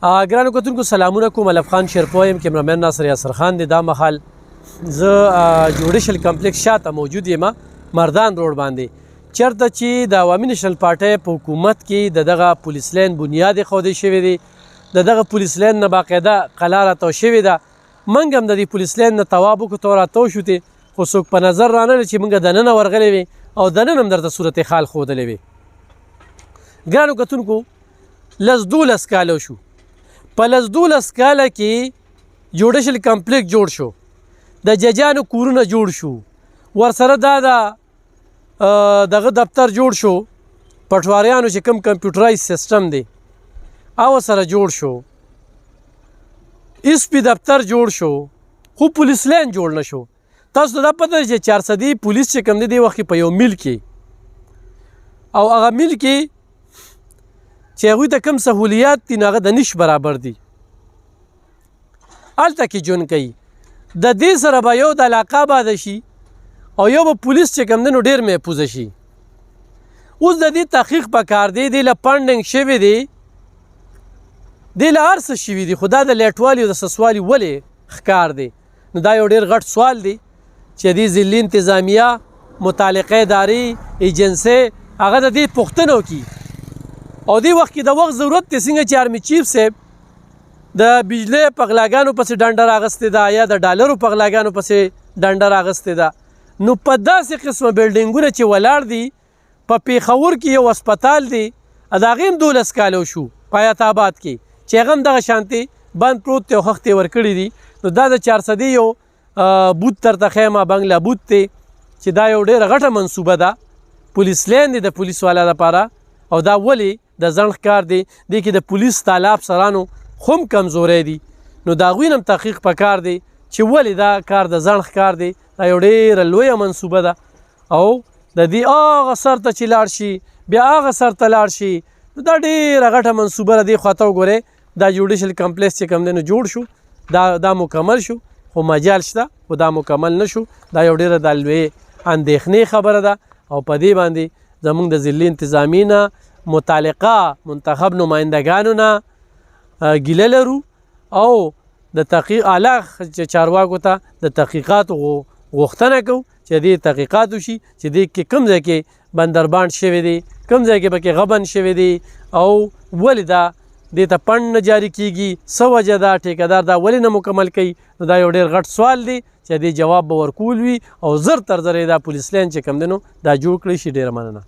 ګرانو کتونکو سلامونه کوم. علف خان شیرپوه یم، کیمرامین ناصر یاسر خان دی. دا مهال زه جوډیشل کمپلیکس شاته موجود یم، مردان روډ باندې، چېرته چې د عوامي نیشنل پارټۍ په حکومت کې د دغه پولیس لین بنیاد ایښودی شوی دی. د دغه پولیس لین نه باقاعده قلا راتاو شوې ده. موږ هم د دې پولیس لین نه تواب وکړو، تو راتاو شو تی، خو څوک په نظر رانغلل چې موږ دننه ورغلی وي او دننه هم درته صورت حال ښودلی وي. ګرانو کتونکو، 12 کاله شو. په 12 کاله کې جوډیشل کمپلیکس جوړ شو، د ججانو کورونه جوړ شو، ورسره دا دغه دفتر جوړ شو، پټواریانو چې کوم کمپیوټرایز سیسټم دی او سره جوړ شو، اس پی دفتر جوړ شو، خو پولیس لین جوړ نه شو. تاسو ته دا پته ده چې 400 پولیس چې کوم دی دې وخت په یو میل کې او هغه میل کې چې هغوی ته کوم سهولیات دي نو هغه د نش برابر دي، هلته کې ژوند کوي. د دې سره به یو د علاقه باده شي او یو به پولیس چې کوم دی نو ډېر محفوظه شي. اوس د دې تحقیق پکار دی، دې له فنډنګ شوی دی، دې له هر څه شوي دي، خو دا د لیټوالي او د سسوالي ولې ښکار دی؟ نو دا یو ډېر غټ سوال دی چې دې ضلعي انتظامیه، متعلقه ادارې، ایجنسۍ هغه د دې پوښتنه وکړي. او دې وخت کې د وخت ضرورت دی، څنګه چې آرمي چیف صاحب د بجلی په غلاګانو پسې ډنډه راغستې ده یا د ډالرو په غلاګانو پسې ډنډه راغستې ده، نو په داسې قسمه بلډینګونه چې ولاړ دي، په پېښور کې یو هسپتال دی، د هغې هم 12 کاله شو په حیات آباد کې، چې هغه هم دغه شانتې بند پروت دی او خښتې ورکړي دي. نو دا د 400 یو بوت درته ښیم، بنګله بوت دی، چې دا یو ډېره غټه منصوبه ده، پولیس لین دی د پولیس والا لپاره. او دا ولې د ځنډ کار دی؟ دې کې د پولیس تالاب سرانو خو هم کمزوری دي، نو د هغوی نه هم تحقیق پکار دی چې ولې دا کار د ځنډ کار دی. دا یو ډېره لویه منصوبه ده او د دې هغه سر ته چې لاړ شي بیا هغه سر ته لاړ شي، نو دا ډېره غټه منصوبه ده. دې خواته وګورئ، دا جوډیشل کمپلیکس چې کوم دی نو جوړ شو، دا مکمل شو، خو مجال شته خو دا مکمل نه شو. دا یو ډېره د لویې اندېښنې خبره ده او په دې باندې زموږ د ضلعي انتظامي نه، متعلقه منتخب نمایندګانو نه ګیله لرو او د تحقیق اعلی چارواکو ته د تحقیقاتو غوښتنه کوو چې دې تحقیقات وشي، چې دې کې کوم ځای کې بندرباند شوی دی، کوم ځای کې پکې غبن شوی دی او ولې دا دې ته فنډ نه جاري کیږي، څه وجه ده، ټیکهدار دا ولې نه مکمل کوي. نو دا یو ډېر غټ سوال دی چې دې جواب به ورکول وي او زر تر زر دا پولیس لین چې کوم دی نو دا جوړ کړی شي. ډېره مننه.